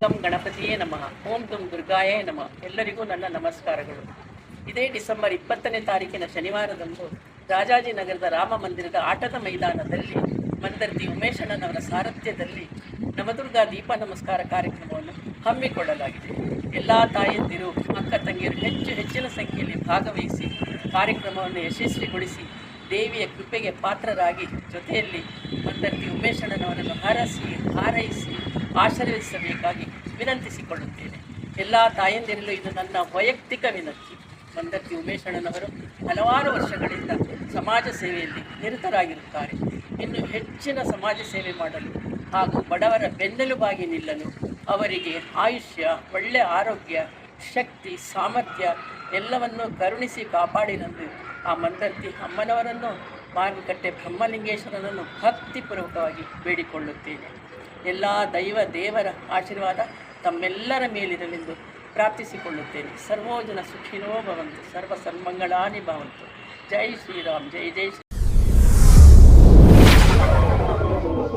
ಓಂ ಗಣಪತಿಯೇ ನಮಃ. ಓಂ ದುಂ ದುರ್ಗಾಯೇ ನಮಃ. ಎಲ್ಲರಿಗೂ ನನ್ನ ನಮಸ್ಕಾರಗಳು. ಇದೇ ಡಿಸೆಂಬರ್ 20ನೇ ತಾರೀಕಿನ ಶನಿವಾರದಂದು ರಾಜಾಜಿನಗರದ ರಾಮ ಮಂದಿರದ ಆಟದ ಮೈದಾನದಲ್ಲಿ ಮಂದರ್ತಿ ಉಮೇಶಣ್ಣನವರ ಸಾರಥ್ಯದಲ್ಲಿ ನವದುರ್ಗಾ ದೀಪ ನಮಸ್ಕಾರ ಕಾರ್ಯಕ್ರಮವನ್ನು ಹಮ್ಮಿಕೊಳ್ಳಲಾಗಿದೆ. ಎಲ್ಲ ತಾಯಂದಿರು, ಅಕ್ಕ ತಂಗಿಯರು ಹೆಚ್ಚಿನ ಸಂಖ್ಯೆಯಲ್ಲಿ ಭಾಗವಹಿಸಿ ಕಾರ್ಯಕ್ರಮವನ್ನು ಯಶಸ್ವಿಗೊಳಿಸಿ ದೇವಿಯ ಕೃಪೆಗೆ ಪಾತ್ರರಾಗಿ ಜೊತೆಯಲ್ಲಿ ಮಂದರ್ತಿ ಉಮೇಶಣ್ಣನವರನ್ನು ಹಾರೈಸಿ ಆಶೀರ್ವದಿಸಬೇಕಾಗಿ ವಿನಂತಿಸಿಕೊಳ್ಳುತ್ತೇನೆ. ಎಲ್ಲ ತಾಯಂದಿರಲು ಇದು ನನ್ನ ವೈಯಕ್ತಿಕ ವಿನಂತಿ. ಮಂದರ್ತಿ ಉಮೇಶಣ್ಣನವರು ಹಲವಾರು ವರ್ಷಗಳಿಂದ ಸಮಾಜ ಸೇವೆಯಲ್ಲಿ ನಿರತರಾಗಿರುತ್ತಾರೆ. ಇನ್ನು ಹೆಚ್ಚಿನ ಸಮಾಜ ಸೇವೆ ಮಾಡಲು ಹಾಗೂ ಬಡವರ ಬೆನ್ನೆಲುಬಾಗಿ ನಿಲ್ಲಲು ಅವರಿಗೆ ಆಯುಷ್ಯ, ಒಳ್ಳೆಯ ಆರೋಗ್ಯ, ಶಕ್ತಿ, ಸಾಮರ್ಥ್ಯ ಎಲ್ಲವನ್ನೂ ಕರುಣಿಸಿ ಕಾಪಾಡಿನಂದು ಆ ಮಂದರ್ತಿ ಅಮ್ಮನವರನ್ನು, ಮಾರ್ಗಕಟ್ಟೆ ಬ್ರಹ್ಮಲಿಂಗೇಶ್ವರನನ್ನು ಭಕ್ತಿಪೂರ್ವಕವಾಗಿ ಬೇಡಿಕೊಳ್ಳುತ್ತೇನೆ. ಎಲ್ಲ ದೇವರ ಆಶೀರ್ವಾದ ತಮ್ಮೆಲ್ಲರ ಮೇಲಿರಲೆಂದು ಪ್ರಾರ್ಥಿಸಿಕೊಳ್ಳುತ್ತೇನೆ. ಸರ್ವೋ ಜನ ಸುಖಿನೋ ಭವಂತು, ಸರ್ವ ಸನ್ಮಂಗಳಾನಿ ಭವಂತು. ಜೈ ಶ್ರೀರಾಮ್, ಜೈ ಜೈ ಶ್ರೀ